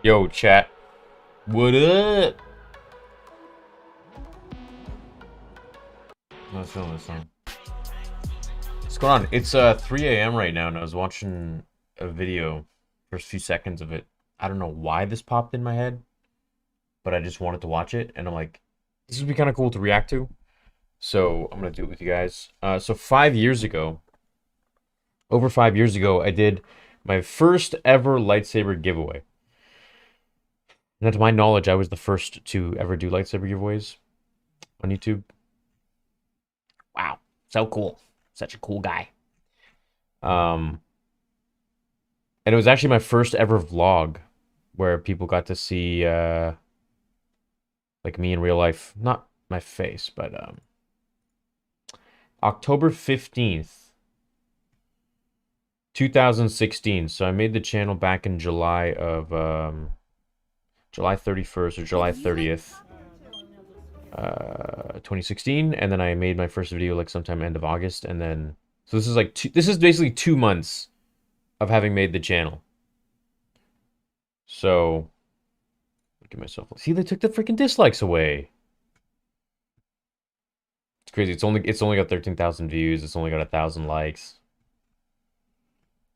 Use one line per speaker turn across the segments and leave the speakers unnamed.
Yo, chat. What up? Let's film this song. What's going on? It's 3 a.m. right now, and I was watching a video, first few seconds of it. I don't know why this popped in my head, but I just wanted to watch it, and I'm like, this would be kind of cool to react to. So I'm gonna do it with you guys. So 5 years ago, over 5 years ago, I did my first ever lightsaber giveaway. And to my knowledge, I was the first to ever do lightsaber giveaways on YouTube. Wow, so cool. Such a cool guy. And it was actually my first ever vlog where people got to see like me in real life. Not my face, but October 15th, 2016. So I made the channel back in July of July 31st or July 30th. 2016, and then I made my first video like sometime end of August, and then so this is like this is basically 2 months of having made the channel. So look at myself. See, they took the freaking dislikes away. It's crazy. It's only got 13,000 views. It's only got 1,000 likes.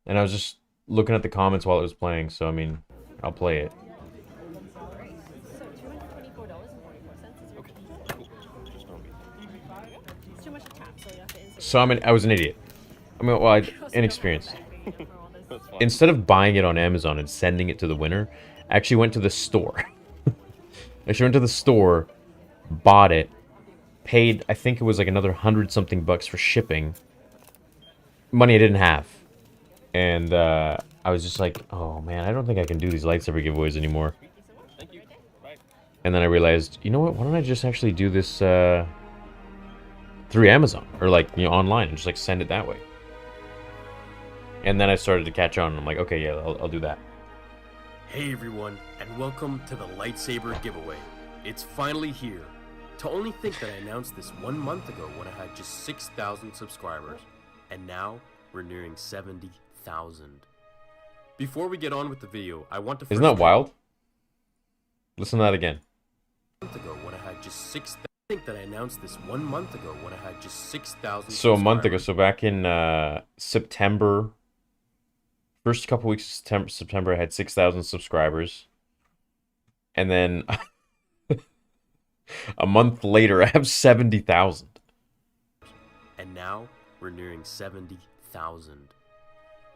And I was just looking at the comments while it was playing, so I mean, I'll play it. So I was an idiot. I mean, well, inexperienced. Instead of buying it on Amazon and sending it to the winner, I actually went to the store. Bought it, paid, I think it was like another 100-something bucks for shipping. Money I didn't have. And I was just like, oh man, I don't think I can do these lightsaber giveaways anymore. And then I realized, you know what, why don't I just actually do this through Amazon, or like, you know, online, and just like send it that way. And then I started to catch on. I'm like, okay, yeah, I'll do that.
Hey everyone, and welcome to the lightsaber giveaway. It's finally here. To only think that I announced this 1 month ago when I had just 6,000 subscribers, and now we're nearing 70,000. Before we get on with the video, I want to
Isn't that wild? Listen to that again.
Ago when I had just 6,000. Think that I announced this 1 month ago when I had just 6,000.
So a month ago, so back in September, first couple weeks of September, I had 6,000 subscribers, and then a month later, I have 70,000.
And now we're nearing 70,000.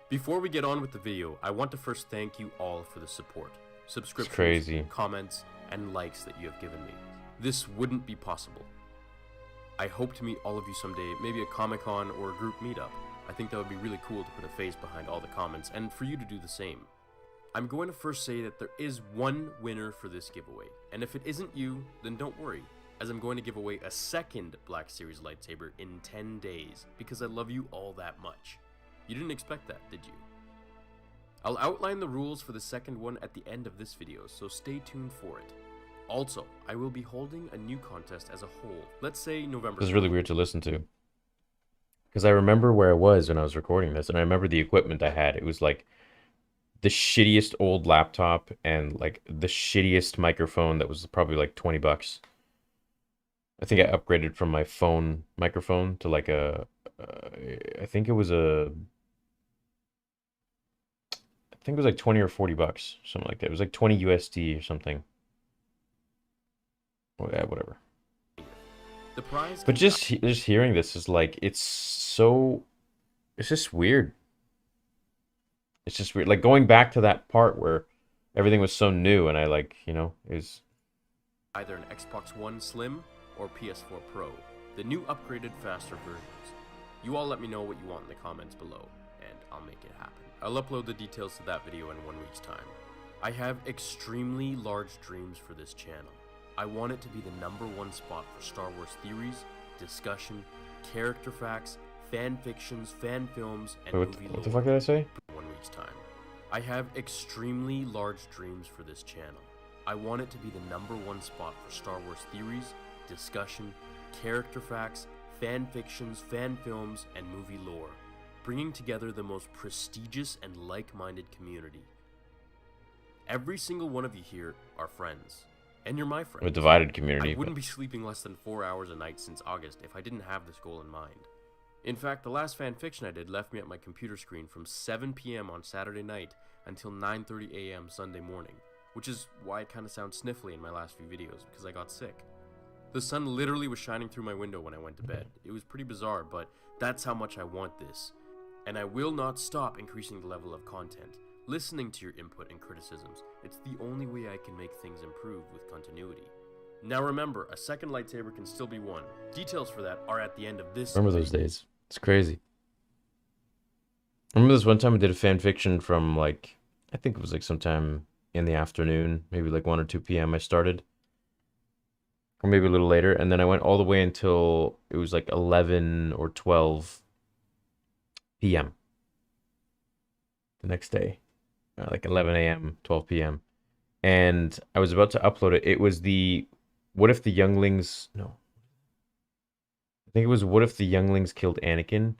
Before we get on with the video, I want to first thank you all for the support, subscriptions, comments, and likes that you have given me. This wouldn't be possible. I hope to meet all of you someday, maybe at Comic-Con or a group meetup. I think that would be really cool to put a face behind all the comments, and for you to do the same. I'm going to first say that there is one winner for this giveaway, and if it isn't you, then don't worry, as I'm going to give away a second Black Series lightsaber in 10 days, because I love you all that much. You didn't expect that, did you? I'll outline the rules for the second one at the end of this video, so stay tuned for it. Also, I will be holding a new contest as a whole. Let's say November.
This is really weird to listen to. Because I remember where I was when I was recording this, and I remember the equipment I had. It was like the shittiest old laptop and like the shittiest microphone that was probably like 20 bucks. I think I upgraded from my phone microphone to like I think it was like 20 or 40 bucks, something like that. It was like 20 USD or something. Oh, yeah, whatever.
The prize,
but just hearing this is like, it's just weird. It's just weird. Like going back to that part where everything was so new, and I like, you know, is
either an Xbox One Slim or PS4 Pro, the new upgraded faster versions. You all let me know what you want in the comments below, and I'll make it happen. I'll upload the details to that video in 1 week's time. I have extremely large dreams for this channel. I want it to be the #1 spot for Star Wars theories, discussion, character facts, fan fictions, fan films, and movie lore.
What the fuck did I say?
1 week's time. I have extremely large dreams for this channel. I want it to be the #1 spot for Star Wars theories, discussion, character facts, fan fictions, fan films, and movie lore, bringing together the most prestigious and like-minded community. Every single one of you here are friends. And you're my friends.
A divided community.
I wouldn't be sleeping less than 4 hours a night since August if I didn't have this goal in mind. In fact, the last fanfiction I did left me at my computer screen from 7 p.m. on Saturday night until 9:30 a.m. Sunday morning, which is why it kind of sounds sniffly in my last few videos, because I got sick. The sun literally was shining through my window when I went to bed. It was pretty bizarre, but that's how much I want this. And I will not stop increasing the level of content, listening to your input and criticisms. It's the only way I can make things improve with continuity. Now remember, a second lightsaber can still be won. Details for that are at the end of this.
Remember those days. It's crazy. I remember this one time I did a fan fiction from like, I think it was like sometime in the afternoon, maybe like 1 or 2 p.m. I started. Or maybe a little later. And then I went all the way until it was like 11 or 12 p.m. the next day. Like 11 a.m., 12 p.m. And I was about to upload it. It was the, what if the younglings, no. I think it was what if the younglings killed Anakin?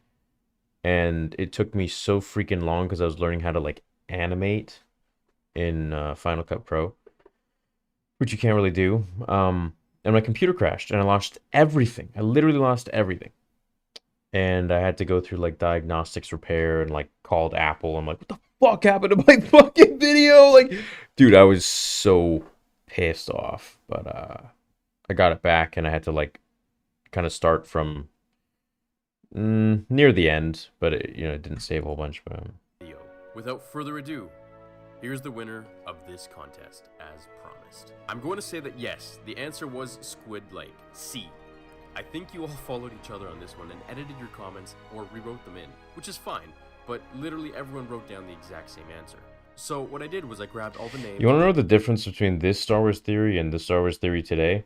And it took me so freaking long because I was learning how to like animate in Final Cut Pro, which you can't really do. And my computer crashed and I lost everything. I literally lost everything. And I had to go through like diagnostics repair and like called Apple. I'm like, what the fuck happened to my fucking video? Like, dude, I was so pissed off. But I got it back and I had to like kind of start from near the end, but it, you know, it didn't save a whole bunch. But
without further ado, here's the winner of this contest, as promised. I'm going to say that yes, the answer was Squid Lake, C. I think you all followed each other on this one and edited your comments or rewrote them in, which is fine, but literally everyone wrote down the exact same answer. So what I did was I grabbed all the names.
You want to know the difference between this Star Wars theory and the Star Wars theory today?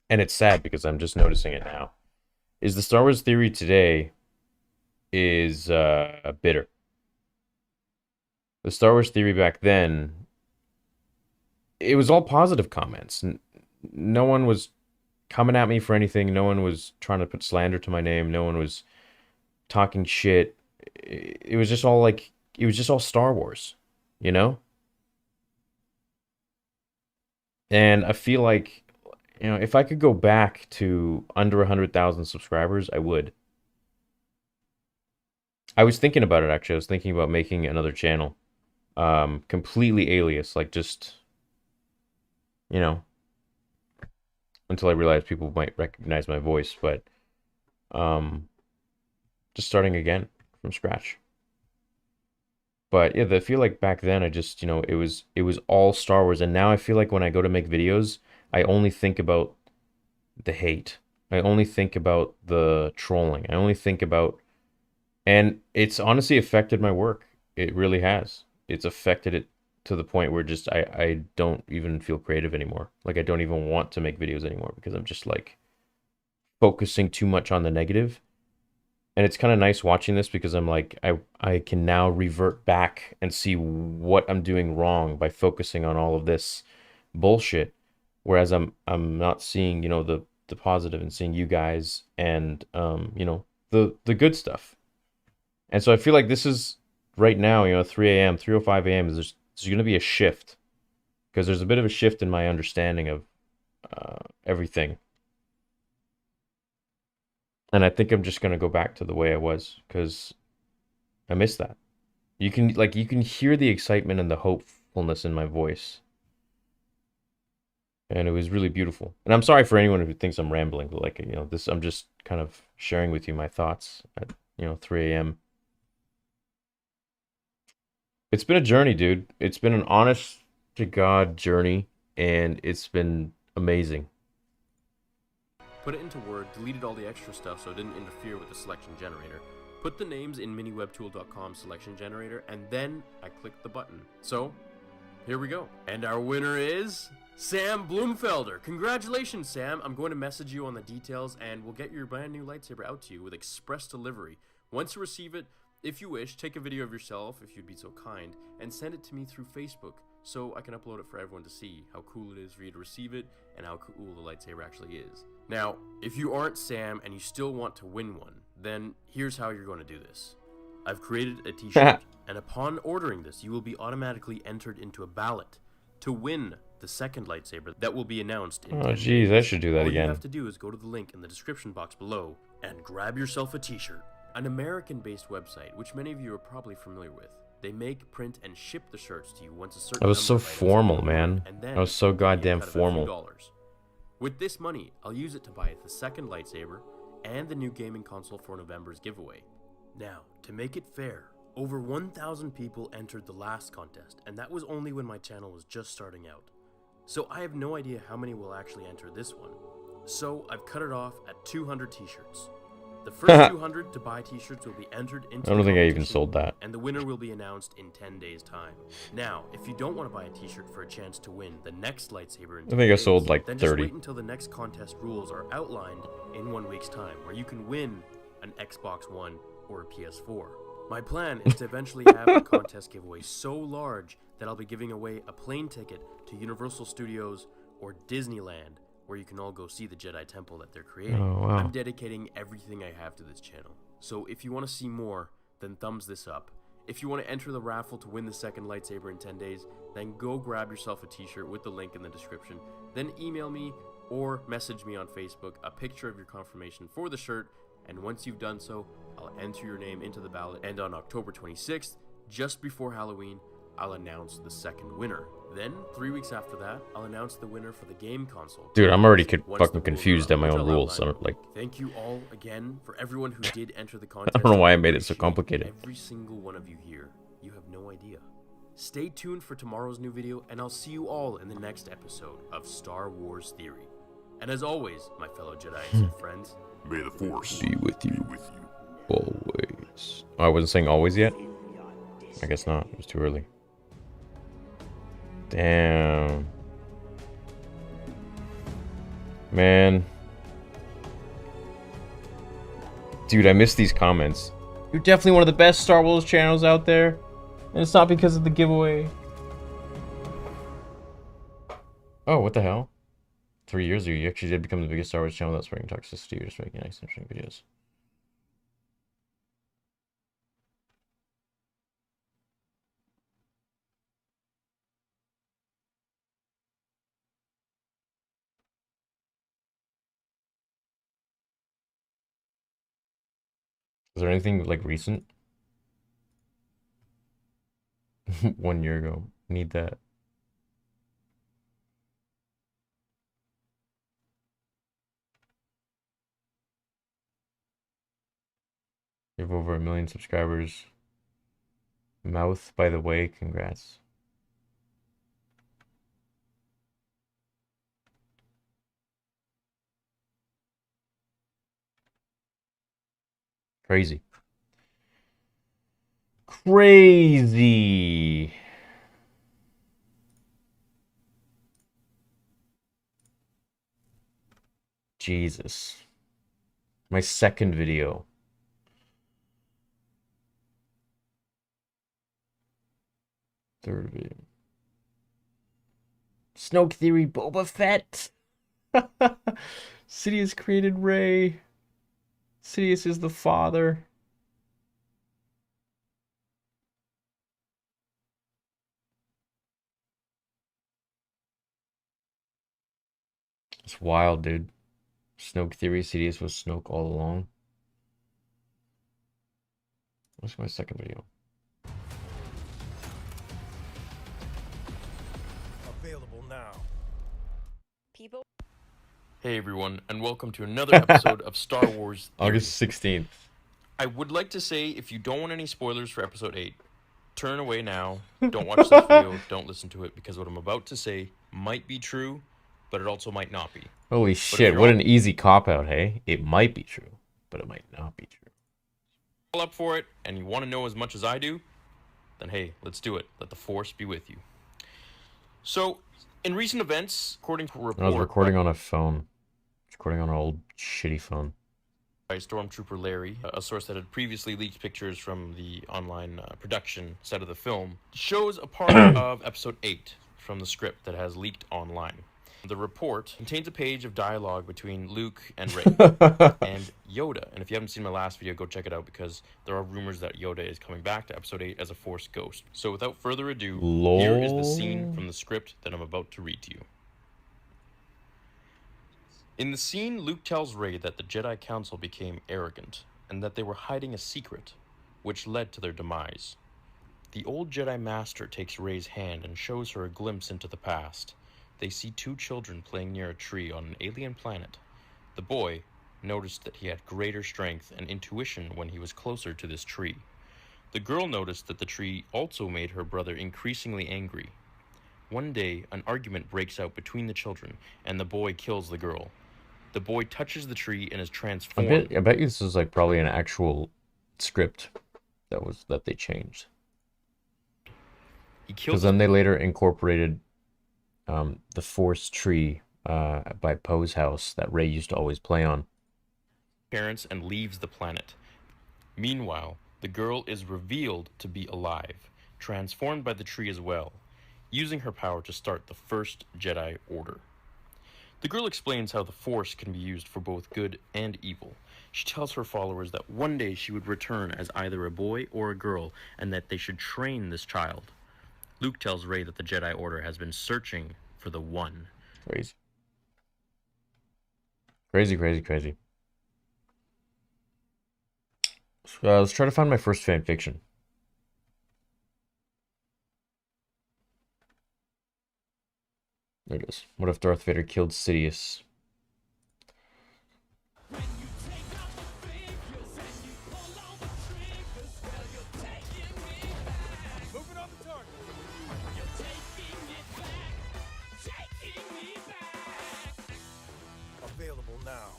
And it's sad because I'm just noticing it now. Is the Star Wars theory today is bitter. The Star Wars theory back then, it was all positive comments. No one was coming at me for anything. No one was trying to put slander to my name. No one was talking shit. It was just all like, it was just all Star Wars, you know? And I feel like, you know, if I could go back to under 100,000 subscribers, I would. I was thinking about it, actually. I was thinking about making another channel. Completely alias, like just, you know, until I realized people might recognize my voice, but just starting again from scratch. But yeah, I feel like back then I just, you know, it was all Star Wars, and now I feel like when I go to make videos, I only think about the hate. I only think about the trolling. I only think about, and it's honestly affected my work. It really has. It's affected it to the point where just I don't even feel creative anymore. Like I don't even want to make videos anymore because I'm just like focusing too much on the negative. And it's kind of nice watching this because I'm like, I can now revert back and see what I'm doing wrong by focusing on all of this bullshit. Whereas I'm not seeing, you know, the positive and seeing you guys and you know, the good stuff. And so I feel like this is right now, you know, 3 a.m., 3:05 a.m. There's going to be a shift because there's a bit of a shift in my understanding of everything. And I think I'm just going to go back to the way I was because I miss that. You can hear the excitement and the hopefulness in my voice. And it was really beautiful. And I'm sorry for anyone who thinks I'm rambling, but like, you know, this, I'm just kind of sharing with you my thoughts at, you know, 3 a.m. It's been a journey, dude. It's been an honest to God journey, and it's been amazing.
Put it into Word, deleted all the extra stuff so it didn't interfere with the selection generator. Put the names in miniwebtool.com selection generator, and then I clicked the button. So, here we go. And our winner is Sam Bloomfelder. Congratulations, Sam. I'm going to message you on the details, and we'll get your brand new lightsaber out to you with express delivery. Once you receive it, if you wish, take a video of yourself, if you'd be so kind, and send it to me through Facebook so I can upload it for everyone to see how cool it is for you to receive it and how cool the lightsaber actually is. Now, if you aren't Sam and you still want to win one, then here's how you're going to do this. I've created a t-shirt and upon ordering this, you will be automatically entered into a ballot to win the second lightsaber that will be announced in 10
Oh, jeez, I should do that
All
again.
you have to do is go to the link in the description box below and grab yourself a t-shirt. An American-based website, which many of you are probably familiar with. They make, print, and ship the shirts to you once a certain
That was so
number of items
formal,
are
man.
ordered, and then
That was so
they'll give you a
goddamn
cut of a few
formal.
dollars. With this money, I'll use it to buy the second lightsaber and the new gaming console for November's giveaway. Now, to make it fair, over 1,000 people entered the last contest, and that was only when my channel was just starting out. So I have no idea how many will actually enter this one. So I've cut it off at 200 t-shirts. The first 200 to buy t-shirts will be entered into
I don't think I even sold that.
and the winner will be announced in 10 days time. Now, if you don't want to buy a t-shirt for a chance to win the next lightsaber in 10
I think I
days,
sold like
then
30.
just wait until the next contest rules are outlined in 1 week's time, where you can win an Xbox One or a PS4. My plan is to eventually have a contest giveaway so large that I'll be giving away a plane ticket to Universal Studios or Disneyland, where you can all go see the Jedi Temple that they're creating.
Oh, wow.
I'm dedicating everything I have to this channel. So if you want to see more, then thumbs this up. If you want to enter the raffle to win the second lightsaber in 10 days, then go grab yourself a t-shirt with the link in the description. Then email me or message me on Facebook a picture of your confirmation for the shirt, and once you've done so, I'll enter your name into the ballot, and on October 26th, just before Halloween, I'll announce the second winner. Then, 3 weeks after that, I'll announce the winner for the game console.
Dude, I'm already
Once
fucking
the
confused
rules
at my
are
own
out,
rules.
I'll
I'm like,
thank you all again for everyone who did enter the contest.
I don't know why I made it so
appreciate
complicated.
Every single one of you here. You have no idea. Stay tuned for tomorrow's new video, and I'll see you all in the next episode of Star Wars Theory. And as always, my fellow Jedi and Sith friends,
May the Force
be with you
with you.
always. Oh, I wasn't saying always yet? I guess not. It was too early. Damn. Man. Dude, I missed these comments. You're definitely one of the best Star Wars channels out there. And it's not because of the giveaway. Oh, what the hell? 3 years ago, you actually did become the biggest Star Wars channel that's spreading toxicity. You're just making nice, interesting videos. Is there anything like recent? 1 year ago. Need that. You have over 1 million subscribers. Mouth, by the way, congrats. Crazy. Crazy. Jesus. My second video. Third video. Snoke Theory Boba Fett. Sidious created Rey. Sidious is the father. It's wild, dude. Snoke Theory, Sidious was Snoke all along. What's my second video?
Available now.
People.
hey everyone, and welcome to another episode of Star Wars Theory.
August 16th.
I would like to say, if you don't want any spoilers for episode 8, turn away now. Don't watch this video. Don't listen to it, because what I'm about to say might be true, but it also might not be.
Holy shit, what an easy cop-out, hey? It might be true, but it might not be true.
All up for it, and you want to know as much as I do, then hey, let's do it. Let the Force be with you. So, in recent events, according to a report
I was recording on a phone. Recording on an old shitty phone.
by Stormtrooper Larry, a source that had previously leaked pictures from the online production set of the film, shows a part of episode 8 from the script that has leaked online. The report contains a page of dialogue between Luke and Rey
Lol.
and Yoda. And if you haven't seen my last video, go check it out because there are rumors that Yoda is coming back to Episode 8 as a Force ghost. So without further ado, here is the scene from the script that I'm about to read to you. In the scene, Luke tells Rey that the Jedi Council became arrogant and that they were hiding a secret, which led to their demise. The old Jedi Master takes Rey's hand and shows her a glimpse into the past. They see two children playing near a tree on an alien planet. The boy noticed that he had greater strength and intuition when he was closer to this tree. The girl noticed that the tree also made her brother increasingly angry. One day, an argument breaks out between the children, and the boy kills the girl. The boy touches the tree and is transformed.
I bet you this is like probably an actual script that they changed. Because then they later incorporated the Force tree by Poe's house that Rey used to always play on.
Parents and leaves the planet. Meanwhile, the girl is revealed to be alive, transformed by the tree as well, using her power to start the first Jedi Order. The girl explains how the Force can be used for both good and evil. She tells her followers that one day she would return as either a boy or a girl, and that they should train this child. Luke tells Rey that the Jedi Order has been searching for the One.
Crazy. Crazy, crazy, crazy. So, let's try to find my first fan fiction. There it is. What if Darth Vader killed Sidious?
Available now.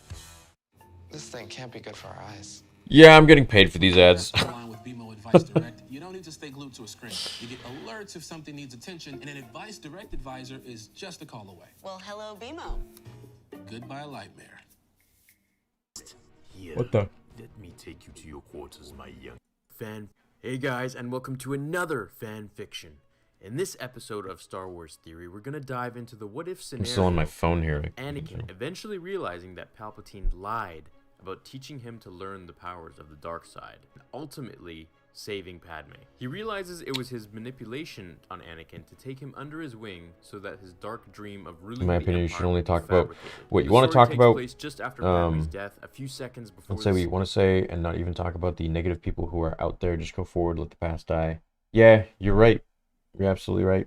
This thing can't be good for our eyes.
Yeah, I'm getting paid for these ads.
With BMO Advice Direct, you don't need to stay glued to a screen. You get alerts if something needs attention, and an Advice Direct advisor is just a call away.
Well, hello, BMO.
Goodbye, Lightmare.
Here,
What the?
let me take you to your quarters, my young
fan. Hey guys, and welcome to another fan fiction. In this episode of Star Wars Theory, we're gonna dive into the what if
I'm
scenario.
still on my phone here.
of Anakin eventually realizing that Palpatine lied about teaching him to learn the powers of the dark side, and ultimately saving Padme. He realizes it was his manipulation on Anakin to take him under his wing so that his dark dream of ruling
In my
the
opinion, you
Empire
should only
would be
talk about.
fabricated.
Wait, you
The
want to
story
talk
takes
about?
place just after Padme's death, a few seconds before
Let's say we want to say and not even talk about the negative people who are out there. Just go forward, let the past die. Yeah, you're right. You're absolutely right.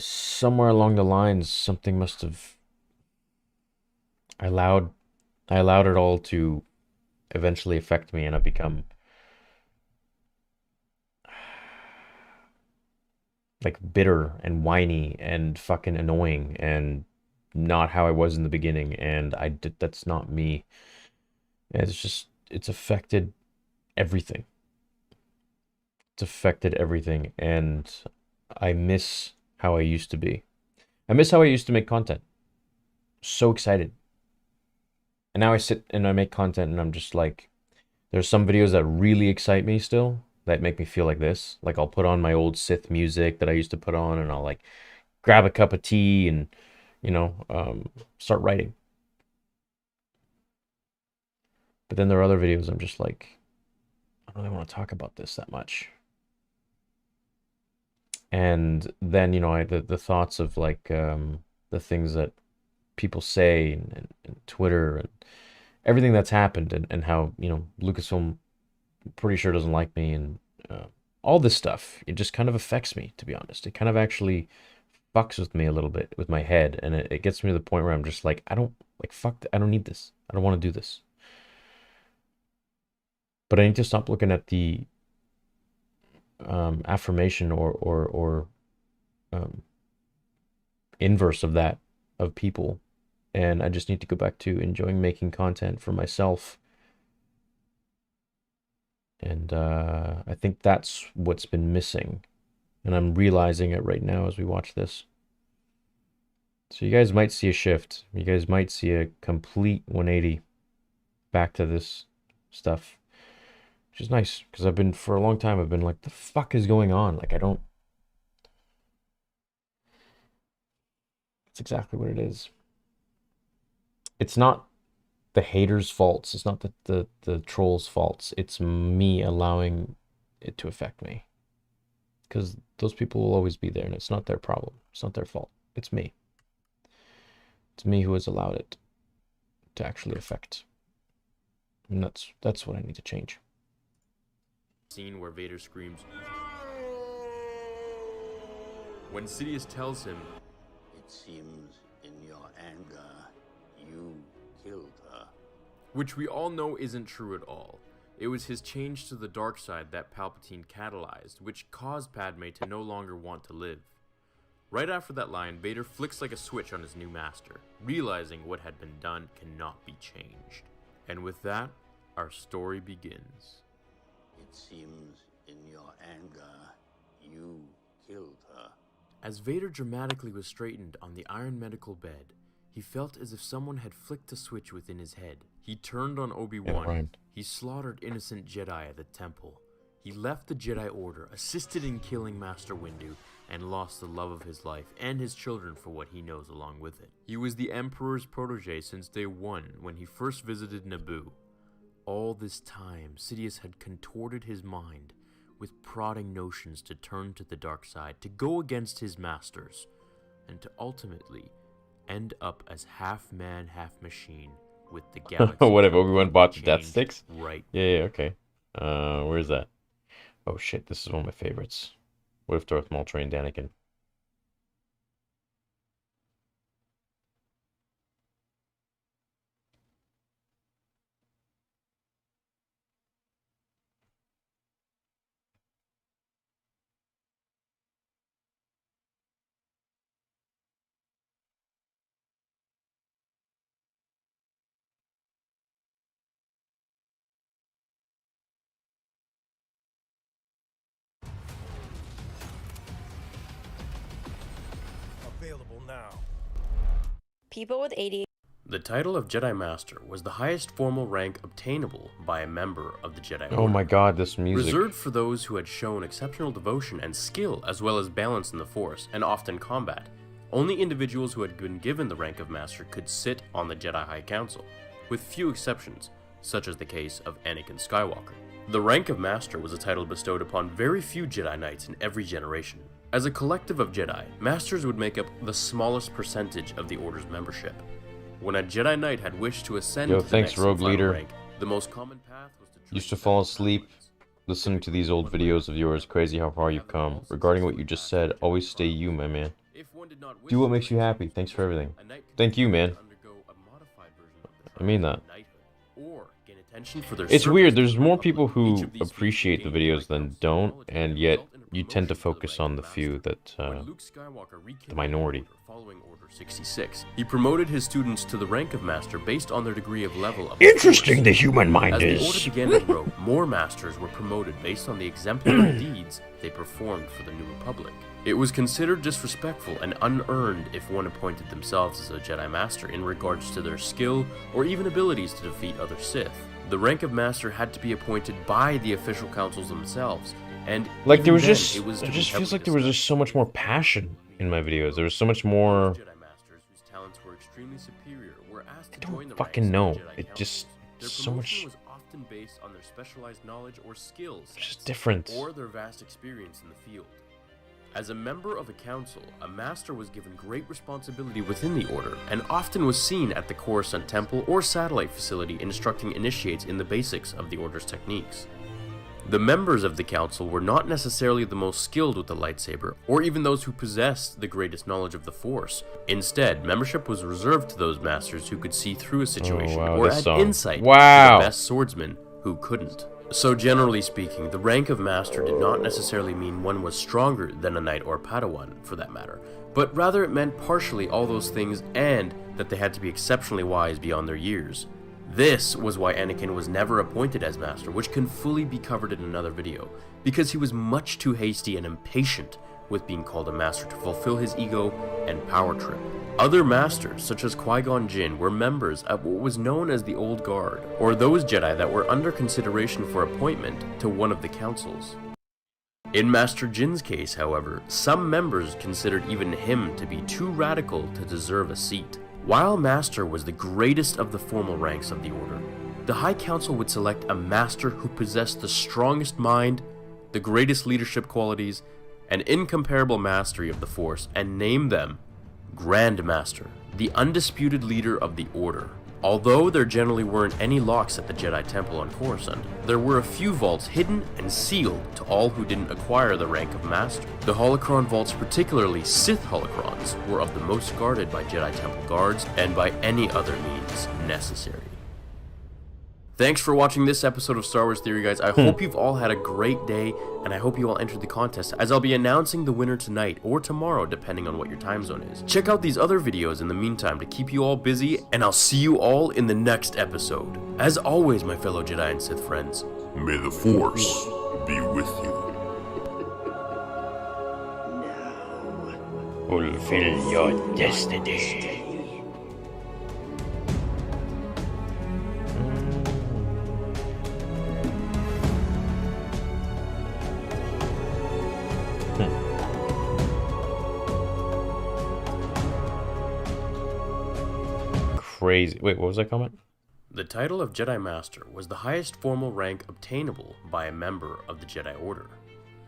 Somewhere along the lines, something must have. I allowed it all to eventually affect me, and I become like bitter and whiny and fucking annoying and not how I was in the beginning. And that's not me. And it's affected everything. It's affected everything, and I miss how I used to be. I miss how I used to make content. So excited. And now I sit and I make content and I'm just like, there's some videos that really excite me still, that make me feel like this. Like I'll put on my old Sith music that I used to put on, and I'll like grab a cup of tea and, start writing. But then there are other videos I'm just like, I don't really want to talk about this that much. And then, the thoughts of like the things that people say and Twitter and everything that's happened, and how, Lucasfilm pretty sure doesn't like me, and all this stuff, it just kind of affects me, to be honest. It kind of actually fucks with me a little bit, with my head, and it gets me to the point where I'm just like, I don't need this. I don't want to do this. But I need to stop looking at the affirmation or inverse of that, of people, and I just need to go back to enjoying making content for myself. And I think that's what's been missing, and I'm realizing it right now as we watch this. So you guys might see a shift. You guys might see a complete 180 back to this stuff, which is nice, because for a long time I've been like, the fuck is going on? Like, That's exactly what it is. It's not the haters' faults. It's not the trolls' faults. It's me allowing it to affect me. Because those people will always be there, and it's not their problem. It's not their fault. It's me. It's me who has allowed it to actually affect. And that's what I need to change.
Scene where Vader screams when Sidious tells him,
"It seems in your anger you killed her."
Which we all know isn't true at all. It was his change to the dark side that Palpatine catalyzed, which caused Padme to no longer want to live. Right after that line, Vader flicks like a switch on his new master, realizing what had been done cannot be changed. And with that, our story begins.
"It seems in your anger you killed her."
As Vader dramatically was straightened on the iron medical bed, he felt as if someone had flicked a switch within his head. He turned on Obi-Wan. He slaughtered innocent Jedi at the temple. He left the Jedi Order, assisted in killing Master Windu, and lost the love of his life and his children for what he knows along with it. He was the Emperor's protege since day one when he first visited Naboo. All this time, Sidious had contorted his mind with prodding notions to turn to the dark side, to go against his masters, and to ultimately end up as half man, half machine with the galaxy.
What if Obi-Wan bought the Death Sticks?
Right.
Yeah, okay. Where's that? Oh shit, this is one of my favorites. What if Darth Maul trained Anakin?
Available now.
People with ADHD.
The title of Jedi Master was the highest formal rank obtainable by a member of the Jedi Order.
Oh my god, this music.
Reserved for those who had shown exceptional devotion and skill as well as balance in the Force, and often combat. Only individuals who had been given the rank of Master could sit on the Jedi High Council, with few exceptions, such as the case of Anakin Skywalker. The rank of Master was a title bestowed upon very few Jedi Knights in every generation. As a collective of Jedi, Masters would make up the smallest percentage of the Order's membership. When a Jedi Knight had wished to ascend to the next
Rogue
and final
Leader.
rank, the most common path was to
Used to fall asleep listening to these old videos of yours. Crazy how far you've come. Regarding what you just said, always stay you, my man. Do what makes you happy. Thanks for everything. Thank you, man. I mean that. It's weird. There's more people who appreciate the videos than don't, and yet you tend to focus on the few that, the minority.
Following Order 66, he promoted his students to the rank of Master based on their degree of level of
Interesting the human mind
As
is.
the Order began to grow, more Masters were promoted based on the exemplary deeds they performed for the New Republic. It was considered disrespectful and unearned if one appointed themselves as a Jedi Master in regards to their skill or even abilities to defeat other Sith. The rank of Master had to be appointed by the official councils themselves, and
Like there
even
was
then,
just,
it was
it
to be
just feels
heavily
like there was
discussed.
just so much more passion in my videos. There was so much more.
Jedi Masters whose talents were extremely superior were asked to
I don't
join the
fucking
ranks
know.
of the Jedi
It
Council.
just
Their
so
promotion
much.
was often based on their specialized knowledge or skills,
Just different.
or their vast experience in the field. As a member of a council, a master was given great responsibility within the order, and often was seen at the Coruscant Temple or satellite facility instructing initiates in the basics of the order's techniques. The members of the council were not necessarily the most skilled with the lightsaber, or even those who possessed the greatest knowledge of the Force. Instead, membership was reserved to those masters who could see through a situation,
wow,
or
this
had
song.
insight
Wow.
to the best swordsmen who couldn't. So generally speaking, the rank of Master did not necessarily mean one was stronger than a Knight or Padawan, for that matter, but rather it meant partially all those things and that they had to be exceptionally wise beyond their years. This was why Anakin was never appointed as Master, which can fully be covered in another video, because he was much too hasty and impatient with being called a Master to fulfill his ego and power trip. Other Masters, such as Qui-Gon Jinn, were members of what was known as the Old Guard, or those Jedi that were under consideration for appointment to one of the councils. In Master Jin's case, however, some members considered even him to be too radical to deserve a seat. While Master was the greatest of the formal ranks of the Order, the High Council would select a Master who possessed the strongest mind, the greatest leadership qualities, and incomparable mastery of the Force, and name them Grand Master, the undisputed leader of the Order. Although there generally weren't any locks at the Jedi Temple on Coruscant, there were a few vaults hidden and sealed to all who didn't acquire the rank of Master. The holocron vaults, particularly Sith holocrons, were of the most guarded by Jedi Temple guards and by any other means necessary. Thanks for watching this episode of Star Wars Theory, guys. I hope you've all had a great day, and I hope you all entered the contest, as I'll be announcing the winner tonight or tomorrow, depending on what your time zone is. Check out these other videos in the meantime to keep you all busy, and I'll see you all in the next episode. As always, my fellow Jedi and Sith friends,
May the Force be with you.
Fulfill your destiny.
Crazy. Wait, what was that comment?
the title of Jedi Master was the highest formal rank obtainable by a member of the Jedi Order,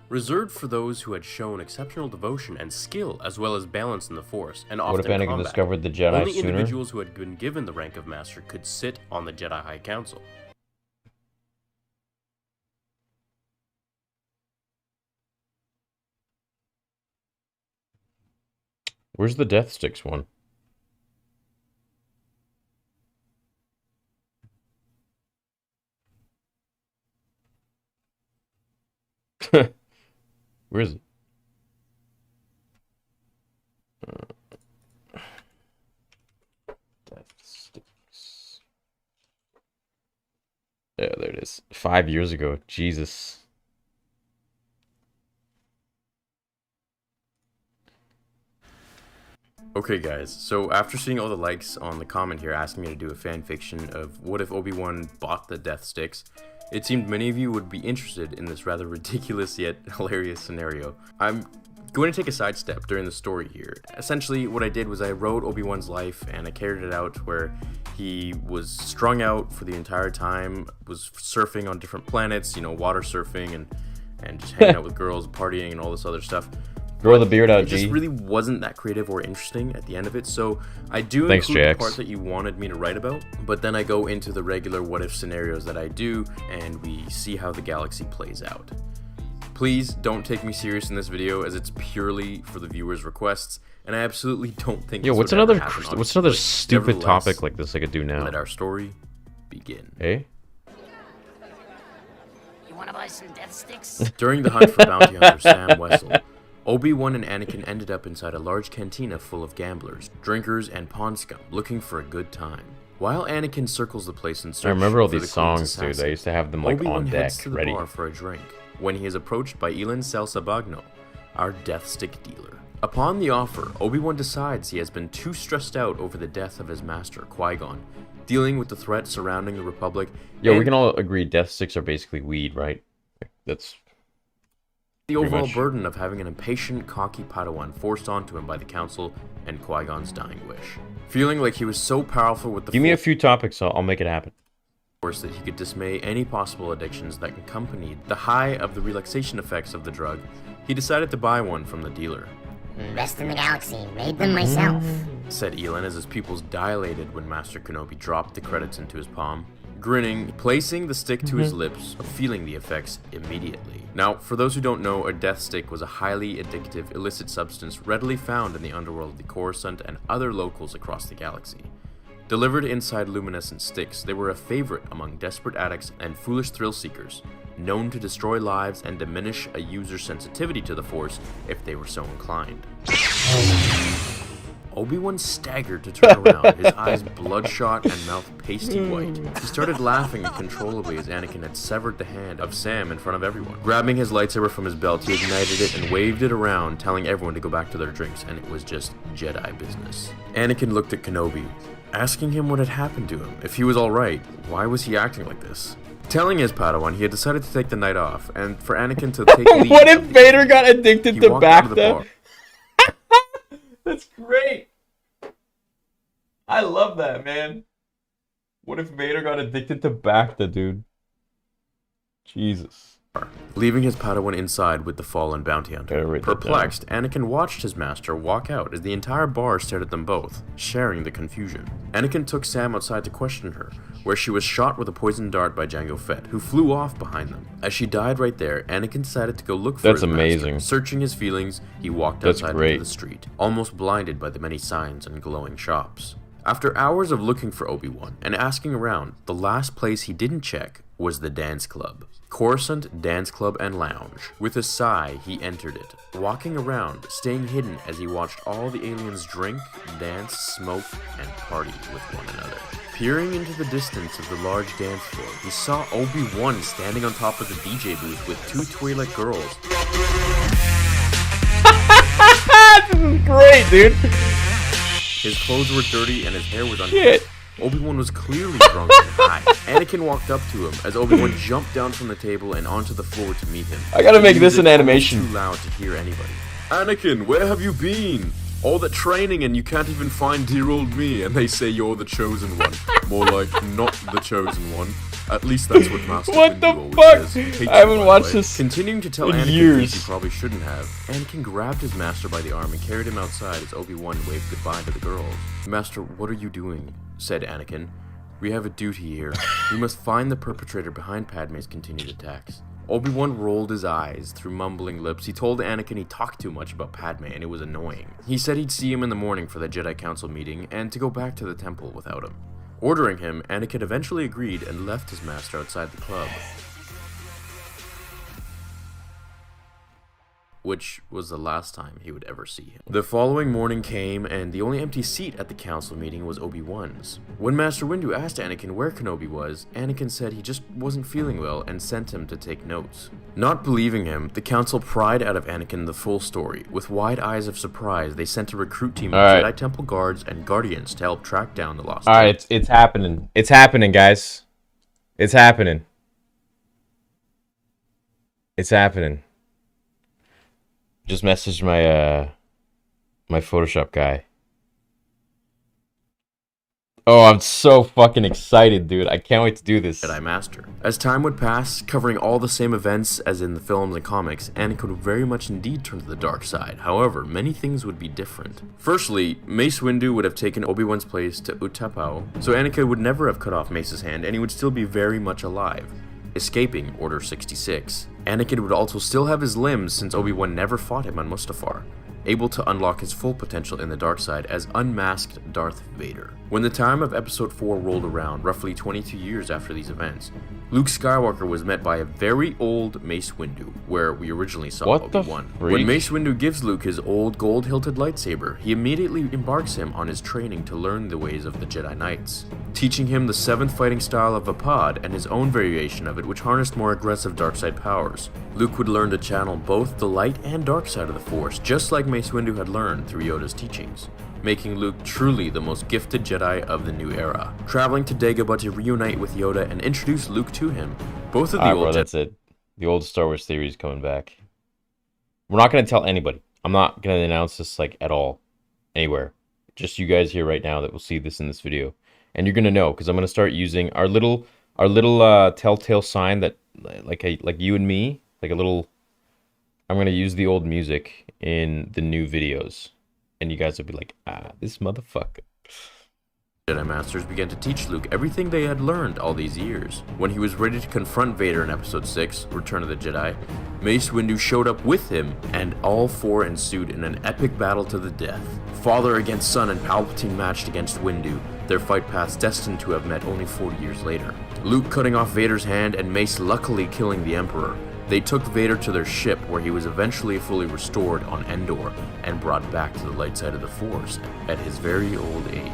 reserved for those who had shown exceptional devotion and skill, as well as balance in the Force, and often
What if Anakin
combat.
discovered the Jedi
Only
sooner?
individuals who had been given the rank of Master could sit on the Jedi High Council.
Where's the Death Sticks one? Where is it? Death Sticks. Yeah, there it is. 5 years ago. Jesus.
Okay guys, so after seeing all the likes on the comment here asking me to do a fan fiction of what if Obi-Wan bought the Death Sticks, it seemed many of you would be interested in this rather ridiculous yet hilarious scenario. I'm going to take a sidestep during the story here. Essentially, what I did was I wrote Obi-Wan's life and I carried it out where he was strung out for the entire time, was surfing on different planets, you know, water surfing and just hanging out with girls, partying and all this other stuff.
Grow the beard out,
It just
G.
really wasn't that creative or interesting at the end of it, so I do
Thanks,
include the
JX.
part that you wanted me to write about, but then I go into the regular what-if scenarios that I do, and we see how the galaxy plays out. Please don't take me serious in this video, as it's purely for the viewers' requests, and I absolutely don't think
Yo,
this
what's
would ever
another
happen,
what's
honestly,
another
but
stupid
nevertheless,
topic like this I could do now?
let our story begin.
Hey?
You wanna buy some death sticks?
During the hunt for bounty hunter Sam Wessel, Obi-Wan and Anakin ended up inside a large cantina full of gamblers, drinkers, and pawn scum looking for a good time. While Anakin circles the place in search
I remember all
for the
these
Queen's
songs, dude. I
assassin,
used to have them like
Obi-Wan
on deck,
heads to the
ready.
bar for a drink when he is approached by Elan Selsabagno, our death stick dealer. Upon the offer, Obi-Wan decides he has been too stressed out over the death of his master, Qui-Gon, dealing with the threat surrounding the Republic.
Yo, we
and
can all agree death sticks are basically weed, right? That's
the
pretty
overall
much.
burden of having an impatient, cocky Padawan forced onto him by the Council and Qui-Gon's dying wish. Feeling like he was so powerful with the
Give me a few topics, I'll make it happen.
Force that he could dismay any possible addictions that accompanied the high of the relaxation effects of the drug, he decided to buy one from the dealer.
Best in the galaxy. Made them myself.
Said Elan as his pupils dilated when Master Kenobi dropped the credits into his palm. Grinning, placing the stick to his lips, feeling the effects immediately. Now, for those who don't know, a death stick was a highly addictive illicit substance readily found in the underworld of the Coruscant and other locals across the galaxy. Delivered inside luminescent sticks, they were a favorite among desperate addicts and foolish thrill seekers, known to destroy lives and diminish a user's sensitivity to the Force if they were so inclined. Obi-Wan staggered to turn around, his eyes bloodshot and mouth pasty white. He started laughing uncontrollably as Anakin had severed the hand of Sam in front of everyone. Grabbing his lightsaber from his belt, he ignited it and waved it around, telling everyone to go back to their drinks, and it was just Jedi business. Anakin looked at Kenobi, asking him what had happened to him, if he was alright. Why was he acting like this? Telling his Padawan he had decided to take the night off, and for Anakin to take lead.
What if Vader got addicted
he
to
walked out of the bar.
Bacta? That's great. I love that, man. What if Vader got addicted to Bacta, dude? Jesus.
Leaving his Padawan inside with the fallen bounty hunter. Perplexed, Anakin watched his master walk out as the entire bar stared at them both, sharing the confusion. Anakin took Sam outside to question her, where she was shot with a poisoned dart by Jango Fett, who flew off behind them. As she died right there, Anakin decided to go look for his master. Searching his feelings, he walked outside into the street, almost blinded by the many signs and glowing shops. After hours of looking for Obi-Wan and asking around, the last place he didn't check was the dance club. Coruscant Dance Club and Lounge. With a sigh, he entered it, walking around, staying hidden as he watched all the aliens drink, dance, smoke, and party with one another. Peering into the distance of the large dance floor, he saw Obi-Wan standing on top of the DJ booth with two Twi'lek girls.
This is great, dude.
His clothes were dirty and his hair was unkempt. Obi-Wan was clearly drunk and high. Anakin walked up to him as Obi-Wan jumped down from the table and onto the floor to meet him.
I gotta make this an animation.
Too loud to hear anybody. Anakin, where have you been? All that training and you can't even find dear old me, and they say you're the chosen one. More like not the chosen one. At least that's what Master
What the
Windu
fuck?
always says.
I haven't watched this.
Continuing to tell
in
Anakin
years.
things he probably shouldn't have, Anakin grabbed his master by the arm and carried him outside as Obi-Wan waved goodbye to the girls. Master, what are you doing? Said Anakin. We have a duty here. We must find the perpetrator behind Padme's continued attacks. Obi-Wan rolled his eyes through mumbling lips. He told Anakin he talked too much about Padme and it was annoying. He said he'd see him in the morning for the Jedi Council meeting and to go back to the temple without him. Ordering him, Anakin eventually agreed and left his master outside the club. Which was the last time he would ever see him. The following morning came, and the only empty seat at the council meeting was Obi-Wan's. When Master Windu asked Anakin where Kenobi was, Anakin said he just wasn't feeling well and sent him to take notes. Not believing him, the council pried out of Anakin the full story. With wide eyes of surprise, they sent a recruit team of Jedi Temple guards and guardians to help track down the lost.
Alright, it's happening. It's happening, guys. It's happening. It's happening. Just messaged my my Photoshop guy. Oh, I'm so fucking excited, dude. I can't wait to do this.
Jedi Master. As time would pass, covering all the same events as in the films and comics, Anakin would very much indeed turn to the dark side. However, many things would be different. Firstly, Mace Windu would have taken Obi-Wan's place to Utapau, so Anakin would never have cut off Mace's hand, and he would still be very much alive, escaping Order 66. Anakin would also still have his limbs since Obi-Wan never fought him on Mustafar, able to unlock his full potential in the dark side as unmasked Darth Vader. When the time of Episode 4 rolled around, roughly 22 years after these events, Luke Skywalker was met by a very old Mace Windu, where we originally saw Obi-Wan. When Mace Windu gives Luke his old gold-hilted lightsaber, he immediately embarks him on his training to learn the ways of the Jedi Knights, teaching him the 7th fighting style of Apad and his own variation of it which harnessed more aggressive dark side powers. Luke would learn to channel both the light and dark side of the Force, just like Mace Windu had learned through Yoda's teachings, making Luke truly the most gifted Jedi of the new era. Traveling to Dagobah to reunite with Yoda and introduce Luke to him, both of the old
that's it. The old Star Wars theory is coming back. We're not going to tell anybody. I'm not going to announce this like at all, anywhere. Just you guys here right now that will see this in this video. And you're going to know, because I'm going to start using our little telltale sign that, like you and me, like a little... I'm going to use the old music in the new videos. And you guys will be like, this motherfucker.
Jedi Masters began to teach Luke everything they had learned all these years. When he was ready to confront Vader in Episode 6, Return of the Jedi, Mace Windu showed up with him, and all four ensued in an epic battle to the death. Father against son and Palpatine matched against Windu, their fight paths destined to have met only 40 years later. Luke cutting off Vader's hand and Mace luckily killing the Emperor. They took Vader to their ship, where he was eventually fully restored on Endor and brought back to the light side of the Force at his very old age.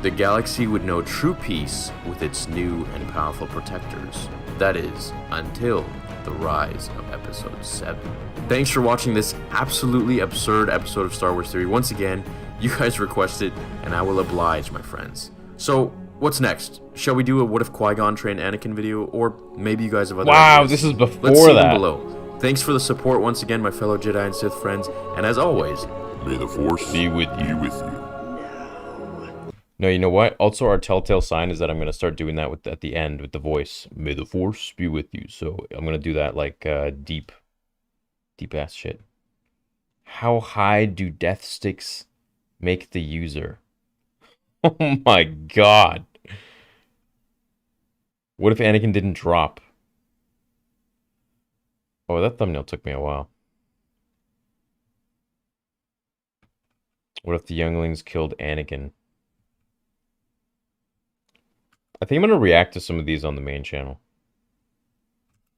The galaxy would know true peace with its new and powerful protectors. That is, until the rise of Episode 7. Thanks for watching this absolutely absurd episode of Star Wars Theory. Once again, you guys requested, and I will oblige, my friends. So, What's next? Shall we do a what if Qui-Gon trained Anakin video, or maybe you guys have other
Wow,
ideas?
this is before
Let's see
that.
them below. Thanks for the support once again, my fellow Jedi and Sith friends, and as always,
May the Force
be with you.
Be with you.
No, you know what? Also, our telltale sign is that I'm gonna start doing that with at the end with the voice. May the Force be with you. So I'm gonna do that like deep ass shit. How high do death sticks make the user? Oh my god. What if Anakin didn't drop? Oh, that thumbnail took me a while. What if the younglings killed Anakin? I think I'm going to react to some of these on the main channel.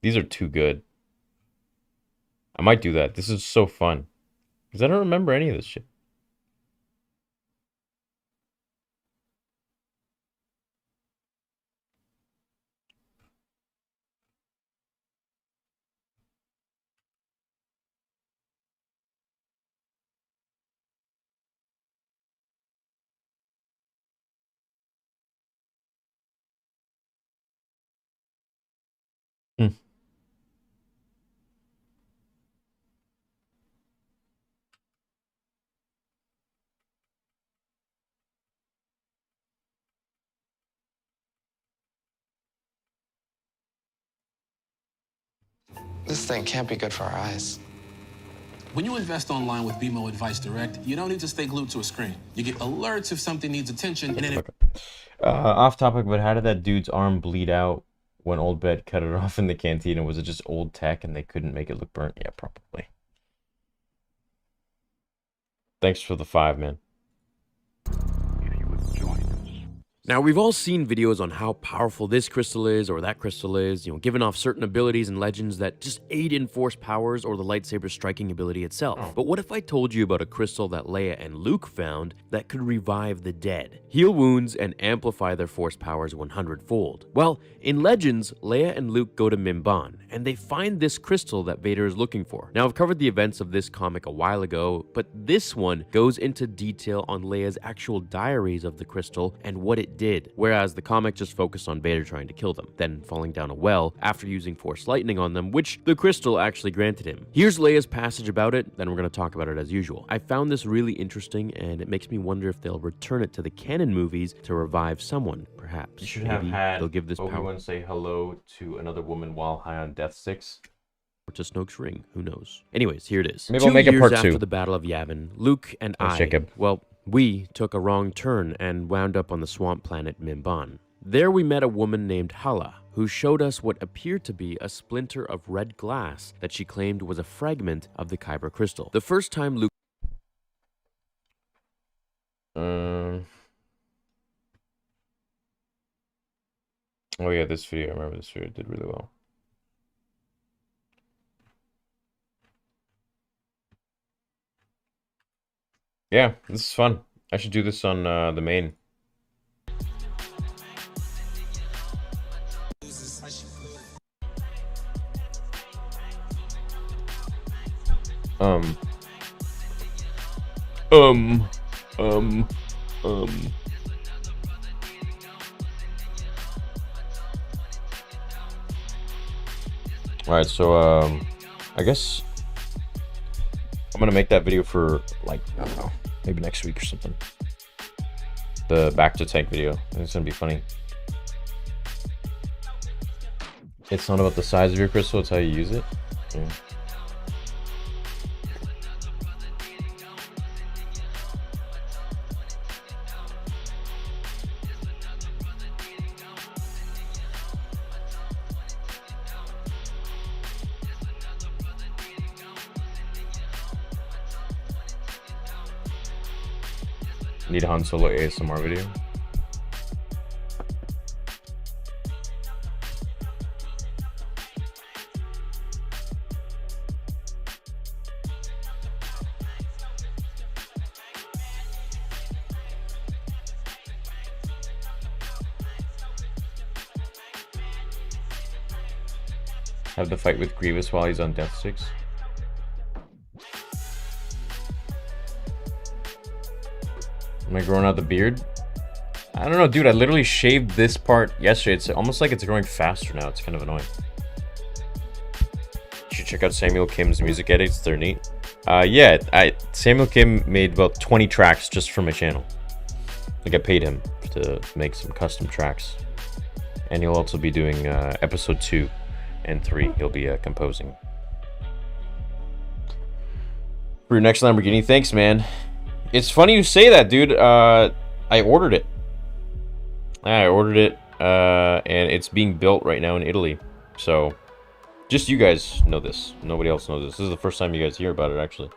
These are too good. I might do that. This is so fun. Because I don't remember any of this shit. Hmm.
This thing can't be good for our eyes.
When you invest online with BMO Advice Direct, you don't need to stay glued to a screen. You get alerts if something needs attention, and then
Off topic, but how did that dude's arm bleed out when Old Bet cut it off in the cantina? Was it just old tech and they couldn't make it look burnt? Yeah, probably. Thanks for the 5, man.
Now, we've all seen videos on how powerful this crystal is or that crystal is, giving off certain abilities and legends that just aid in force powers or the lightsaber striking ability itself. But what if I told you about a crystal that Leia and Luke found that could revive the dead, heal wounds, and amplify their force powers 100-fold? Well, in Legends, Leia and Luke go to Mimban, and they find this crystal that Vader is looking for. Now, I've covered the events of this comic a while ago, but this one goes into detail on Leia's actual diaries of the crystal and what it did, whereas the comic just focused on Vader trying to kill them, then falling down a well after using Force Lightning on them, which the crystal actually granted him. Here's Leia's passage about it, then we're going to talk about it as usual. I found this really interesting, and it makes me wonder if they'll return it to the canon movies to revive someone, perhaps.
You should have had
they'll give this
Obi-Wan say hello to another woman while high on death sticks.
To Snoke's ring, who knows? Anyways, here it is.
Maybe I'll make it part 2.
After the Battle of Yavin, Luke and we took a wrong turn and wound up on the swamp planet Mimban. There we met a woman named Hala, who showed us what appeared to be a splinter of red glass that she claimed was a fragment of the Kyber crystal. The first time Luke...
Oh yeah, this video, I remember this video did really well. Yeah, this is fun. I should do this on the main. Alright, so I guess I'm gonna make that video for, like, I don't know, maybe next week or something. The back to tank video. I think it's gonna be funny. It's not about the size of your crystal, it's how you use it. Yeah. Need a Han Solo ASMR video. Have the fight with Grievous while he's on death sticks. Am I growing out the beard? I don't know, dude. I literally shaved this part yesterday. It's almost like it's growing faster now. It's kind of annoying. You should check out Samuel Kim's music edits. They're neat. Yeah, Samuel Kim made about 20 tracks just for my channel. Like, I paid him to make some custom tracks. And he'll also be doing episode 2 and 3. He'll be composing. For your next Lamborghini, thanks, man. It's funny you say that, dude. I ordered it. And it's being built right now in Italy. So, just you guys know this. Nobody else knows this. This is the first time you guys hear about it, actually.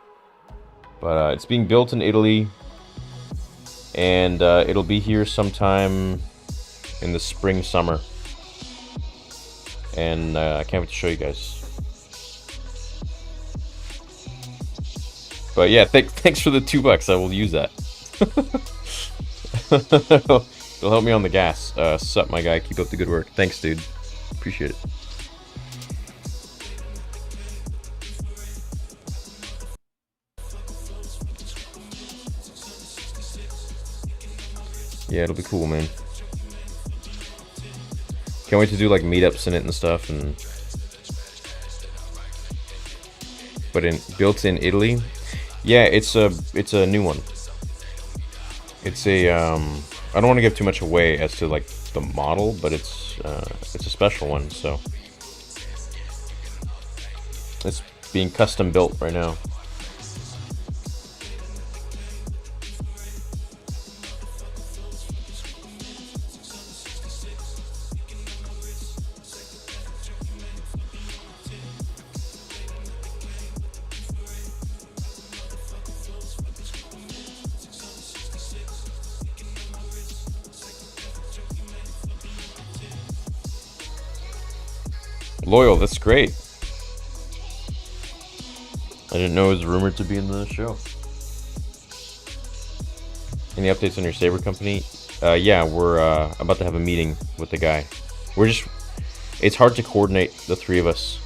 But it's being built in Italy. And it'll be here sometime in the spring, summer. And I can't wait to show you guys. But yeah, thanks for the $2. I will use that. It'll help me on the gas. Sup, my guy. Keep up the good work. Thanks, dude. Appreciate it. Yeah, it'll be cool, man. Can't wait to do like meetups in it and stuff. But built in Italy. Yeah, it's a new one. It's a I don't want to give too much away as to like the model, but it's a special one, so it's being custom built right now. Loyal, that's great. I didn't know it was rumored to be in the show. Any updates on your saber company? Yeah, we're about to have a meeting with the guy. It's hard to coordinate the three of us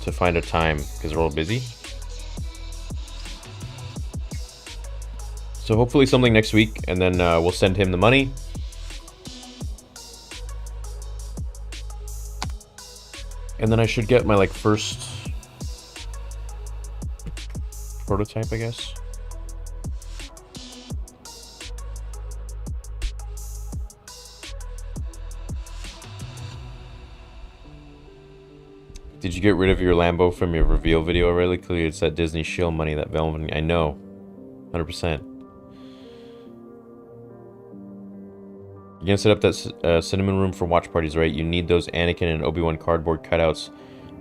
to find a time because we're all busy. So hopefully something next week, and then we'll send him the money. And then I should get my like first prototype, I guess. Did you get rid of your Lambo from your reveal video already? Clearly it's that Disney shill money, that velvet. I know. 100%. You're gonna set up that cinnamon room for watch parties, right? You need those Anakin and Obi-Wan cardboard cutouts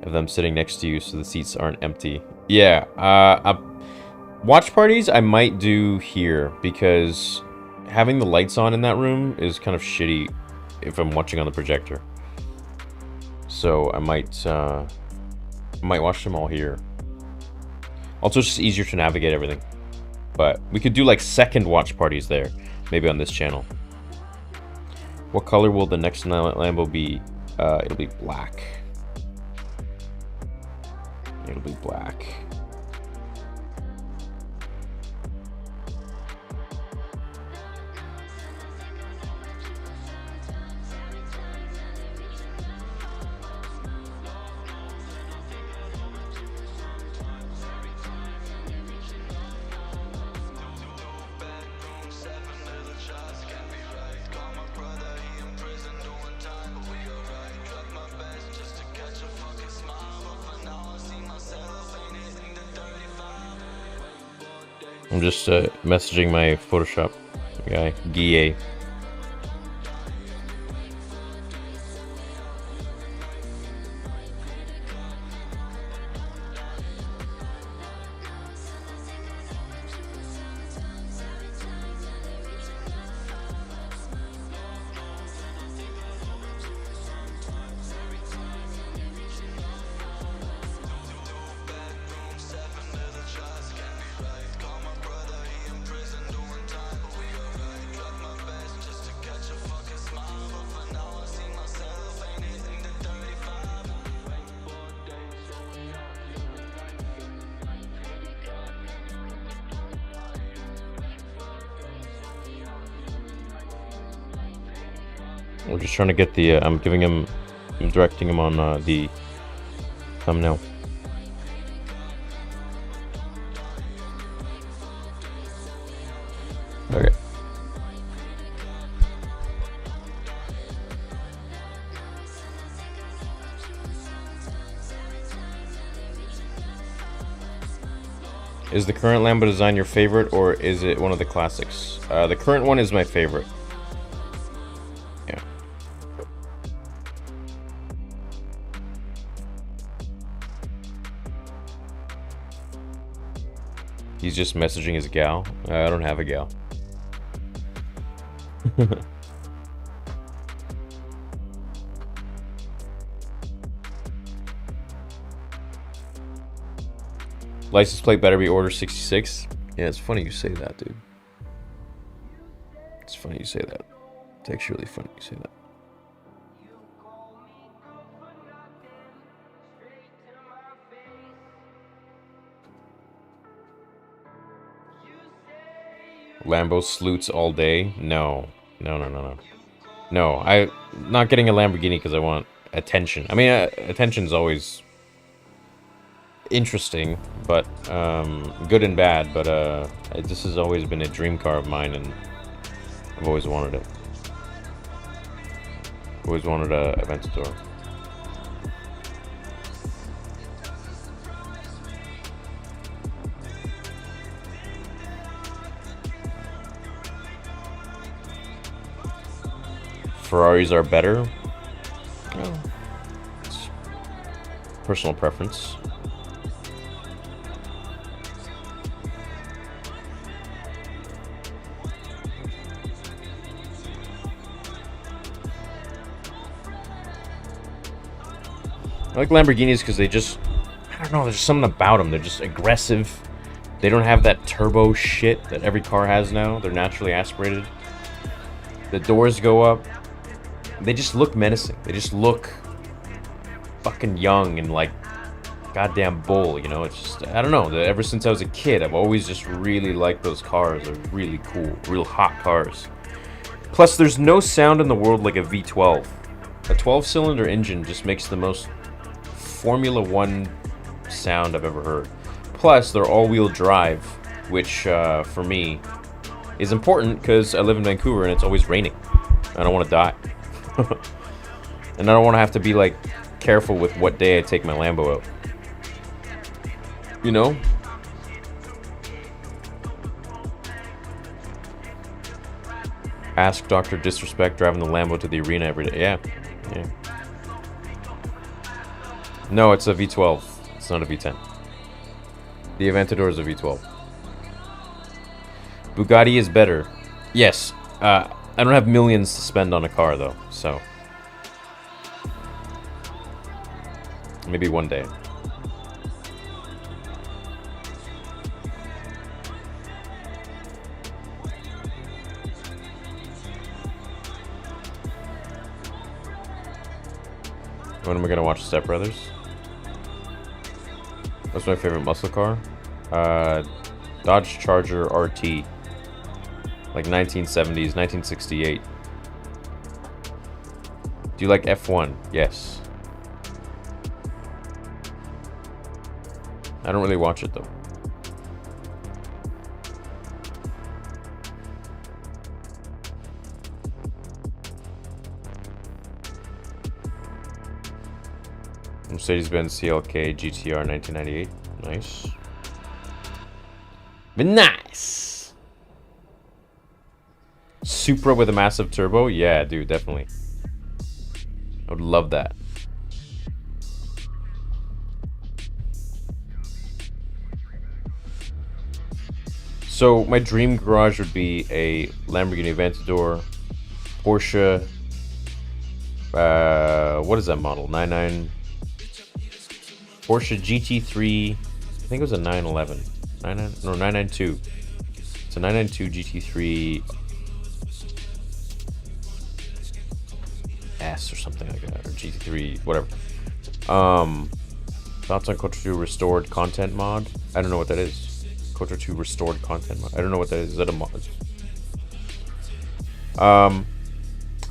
of them sitting next to you so the seats aren't empty. Yeah, watch parties I might do here because having the lights on in that room is kind of shitty if I'm watching on the projector. So I might watch them all here. Also, it's just easier to navigate everything. But we could do like second watch parties there, maybe on this channel. What color will the next Lambo be? It'll be black. It'll be black. I'm just messaging my Photoshop guy, Guille. We're just trying to get the. I'm directing him on the thumbnail. Okay. Is the current Lambo design your favorite, or is it one of the classics? The current one is my favorite. Yeah. He's just messaging his gal. I don't have a gal. License plate better be order 66. Yeah, it's funny you say that, dude. It's funny you say that. It's actually really funny you say that. Lambo sleuts all day? No. No, I'm not getting a Lamborghini because I want attention. I mean, attention's always interesting, but good and bad, but this has always been a dream car of mine, and I've always wanted it. Always wanted a Aventador. Ferraris are better. Oh. It's personal preference. I like Lamborghinis because they just, I don't know, there's something about them. They're just aggressive. They don't have that turbo shit that every car has now. They're naturally aspirated. The doors go up. They just look menacing. They just look fucking young and like goddamn bull, you know? It's just, I don't know. Ever since I was a kid, I've always just really liked those cars. They're really cool, real hot cars. Plus, there's no sound in the world like a V12. A 12-cylinder engine just makes the most Formula One sound I've ever heard. Plus, they're all-wheel drive, which for me is important because I live in Vancouver and it's always raining. I don't want to die. And I don't want to have to be like careful with what day I take my Lambo out. You know? Ask Dr. Disrespect driving the Lambo to the arena every day. Yeah. No, it's a V12. It's not a V10. The Aventador is a V12. Bugatti is better. Yes. I don't have millions to spend on a car, though, so... maybe one day. When am I gonna watch Step Brothers? What's my favorite muscle car? Dodge Charger RT. Like 1970s, 1968. Do you like F1? Yes. I don't really watch it though. Mercedes-Benz CLK GTR 1998. Nice. But nice. Supra with a massive turbo? Yeah, dude, definitely. I would love that. So my dream garage would be a Lamborghini Aventador, Porsche. What is that model? 99. Porsche GT3. I think it was a 911. 992. It's a 992 GT3 S or something like that, or GT3, whatever. Thoughts on Kotor 2 restored content mod? I don't know what that is. Kotor 2 restored content mod. I don't know what that is. Is that a mod?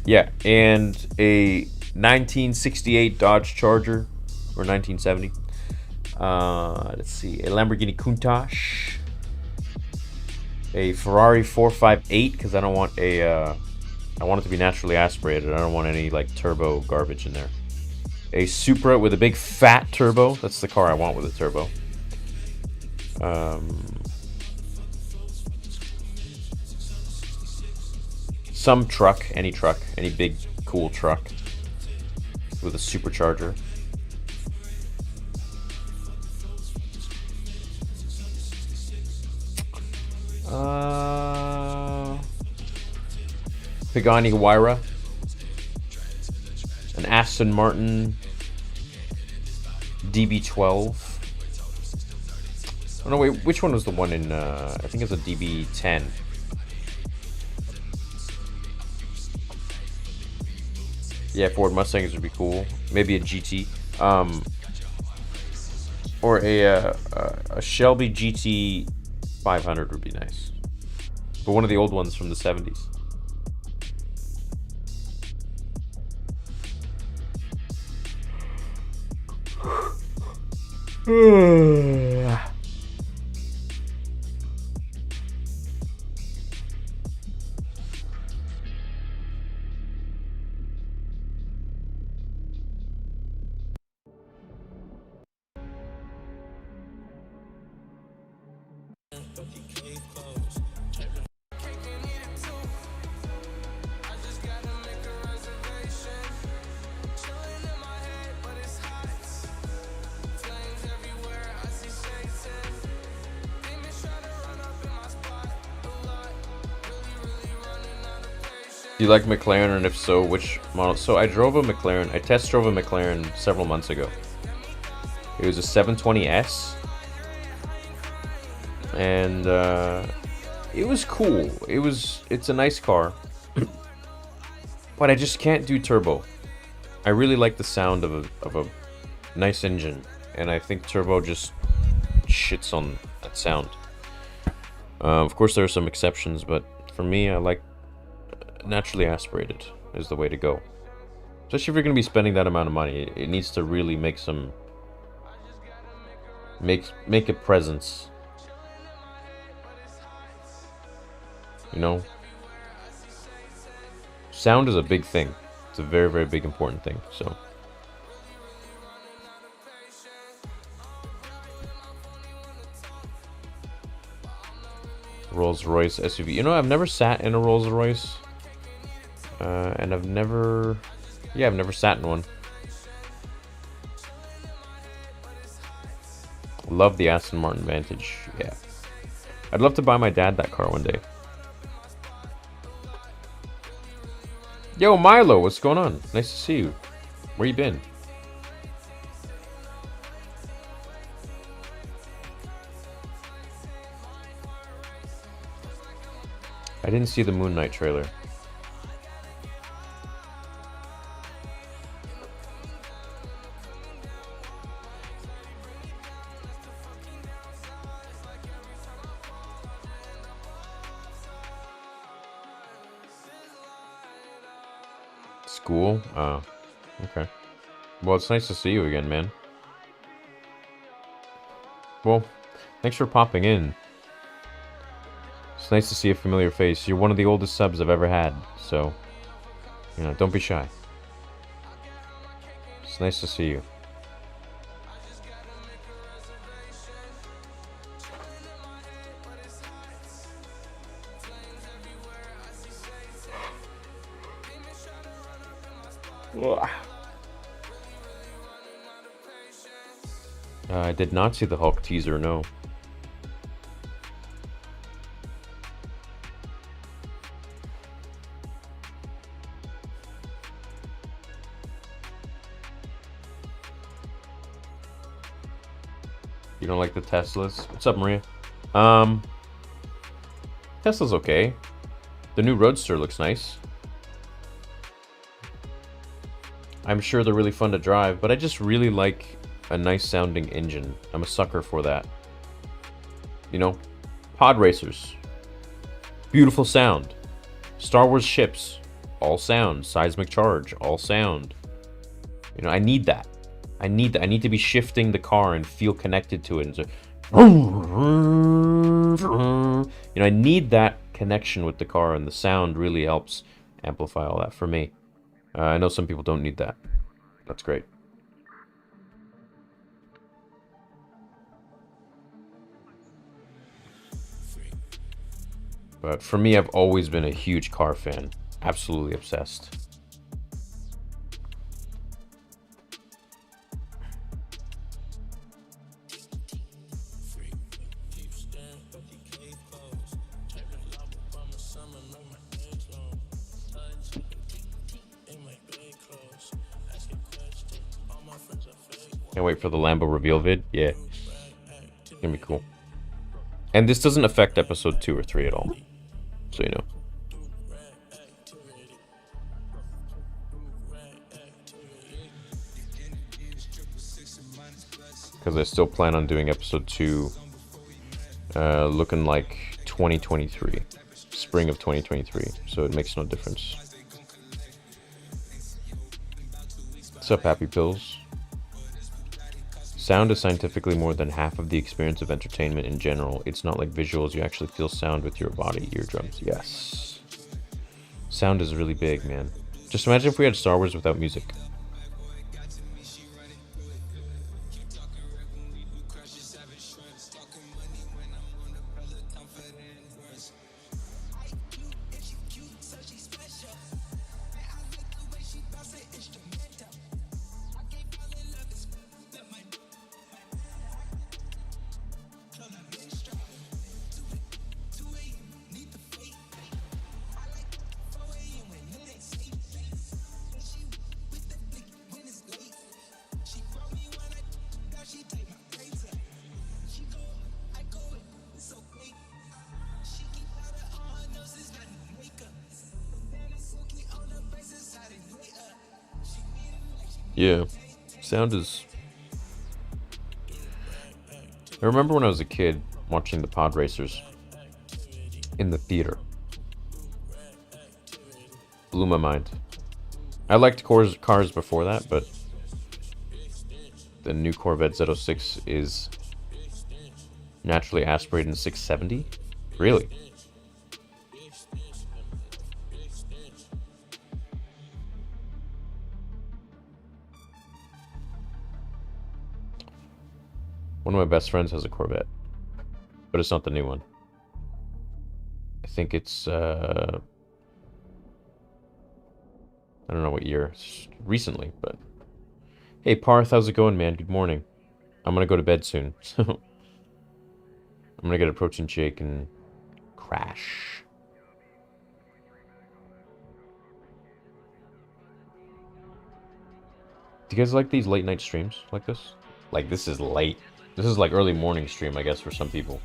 Yeah, and a 1968 Dodge Charger, or 1970. Let's see, a Lamborghini Countach, a Ferrari 458, because I don't want a, I want it to be naturally aspirated. I don't want any like turbo garbage in there. A Supra with a big fat turbo. That's the car I want with a turbo. Some truck, any big cool truck with a supercharger. Pagani Huayra, an Aston Martin DB12. Oh no, wait, which one was the one in, I think it's a DB10. Yeah, Ford Mustangs would be cool. Maybe a GT. Or a Shelby GT 500 would be nice. But one of the old ones from the 70s. Do you like McLaren, and if so, which model? So I drove a McLaren. I test drove a McLaren several months ago. It was a 720S, and it was cool. It's a nice car, but I just can't do turbo. I really like the sound of a nice engine, and I think turbo just shits on that sound. Of course, there are some exceptions, but for me, I like naturally aspirated is the way to go. Especially if you're going to be spending that amount of money, it needs to really make a presence. You know? Sound is a big thing. It's a very, very big important thing, so. Rolls-Royce SUV. You know, I've never sat in a Rolls-Royce. And I've never sat in one. Love the Aston Martin Vantage. Yeah. I'd love to buy my dad that car one day. Yo, Milo, what's going on? Nice to see you. Where you been? I didn't see the Moon Knight trailer. School? Oh, okay. Well, it's nice to see you again, man. Well, thanks for popping in. It's nice to see a familiar face. You're one of the oldest subs I've ever had, so, you know, don't be shy. It's nice to see you. I did not see the Hulk teaser, no. You don't like the Teslas? What's up, Maria? Tesla's okay. The new Roadster looks nice. I'm sure they're really fun to drive, but I just really like a nice sounding engine. I'm a sucker for that. You know, pod racers, beautiful sound, Star Wars ships, all sound. Seismic charge, all sound. You know, I need that. I need to be shifting the car and feel connected to it. And so, you know, I need that connection with the car, and the sound really helps amplify all that for me. I know some people don't need that. That's great. But for me, I've always been a huge car fan. Absolutely obsessed. Can't wait for the Lambo reveal vid. Yeah. It's gonna be cool. And this doesn't affect episode 2 or 3 at all. So you know. Because I still plan on doing episode 2 looking like 2023. Spring of 2023. So it makes no difference. What's up, Happy Pills? Sound is scientifically more than half of the experience of entertainment in general. It's not like visuals, you actually feel sound with your body, eardrums. Yes. Sound is really big, man. Just imagine if we had Star Wars without music. Yeah, sound is... I remember when I was a kid watching the pod racers in the theater. Blew my mind. I liked cars before that, but the new Corvette Z06 is naturally aspirated in 670? Really? One of my best friends has a Corvette, but it's not the new one. I think it's, I don't know what year. It's recently, but... Hey, Parth, how's it going, man? Good morning. I'm gonna go to bed soon, so... I'm gonna get a protein shake and crash. Do you guys like these late night streams like this? Like, this is late. This is like early morning stream, I guess, for some people.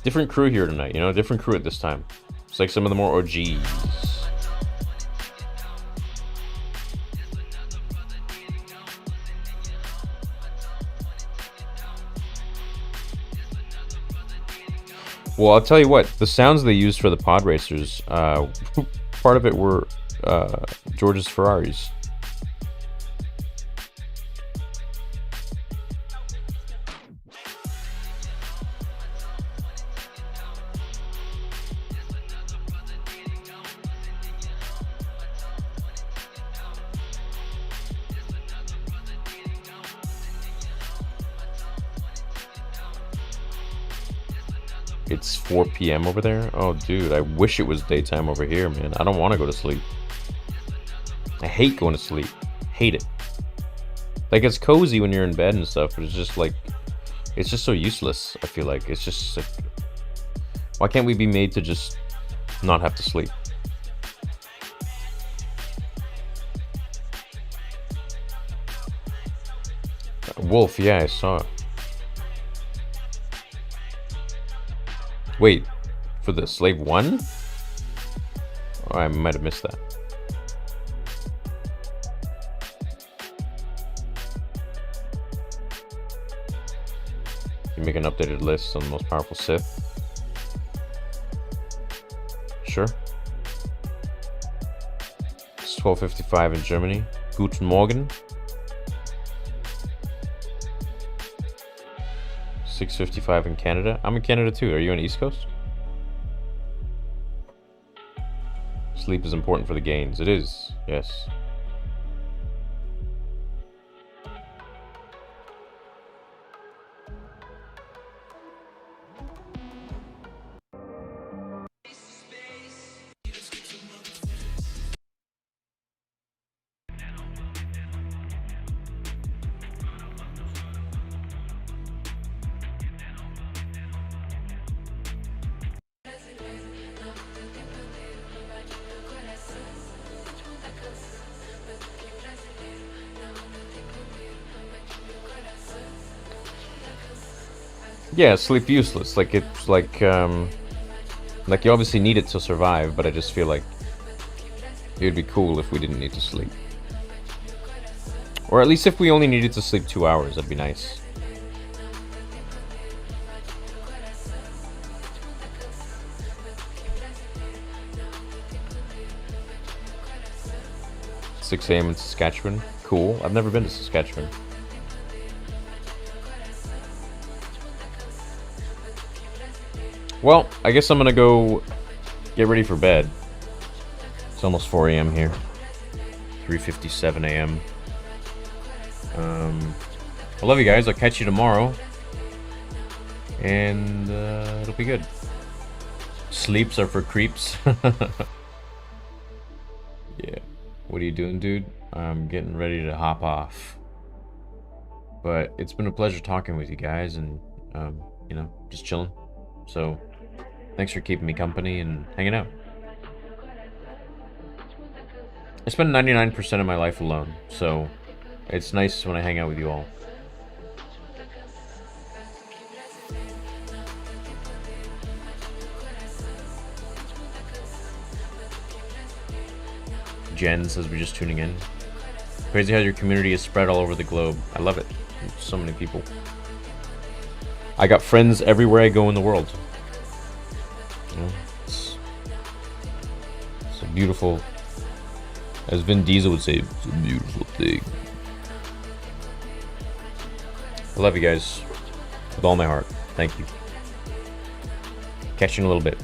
Different crew here tonight, you know? Different crew at this time. It's like some of the more OGs. Well, I'll tell you what, the sounds they used for the pod racers, part of it were George's Ferraris. It's 4 p.m. over there? Oh, dude, I wish it was daytime over here, man. I don't want to go to sleep. I hate going to sleep. Hate it. Like, it's cozy when you're in bed and stuff, but it's just like... It's just so useless, I feel like. It's just like... Why can't we be made to just not have to sleep? Wolf, yeah, I saw it. Wait, for the Slave 1? Oh, I might have missed that. You make an updated list on the most powerful Sith. Sure. It's 12:55 in Germany. Guten Morgen. 6:55 in Canada. I'm in Canada too. Are you on the East Coast? Sleep is important for the gains. It is, yes. Yeah, sleep useless. Like it's like you obviously need it to survive, but I just feel like it would be cool if we didn't need to sleep. Or at least if we only needed to sleep 2 hours, that'd be nice. $6 a.m. in Saskatchewan. Cool. I've never been to Saskatchewan. Well, I guess I'm gonna go get ready for bed. It's almost 4 a.m. here. 3:57 a.m. I love you guys. I'll catch you tomorrow. And it'll be good. Sleeps are for creeps. Yeah. What are you doing, dude? I'm getting ready to hop off. But it's been a pleasure talking with you guys and, you know, just chilling. So, thanks for keeping me company and hanging out. I spend 99% of my life alone, so it's nice when I hang out with you all. Jen says we're just tuning in. Crazy how your community is spread all over the globe. I love it. So many people. I got friends everywhere I go in the world. You know, it's a beautiful, as Vin Diesel would say, it's a beautiful thing. I love you guys with all my heart. Thank you. Catch you in a little bit.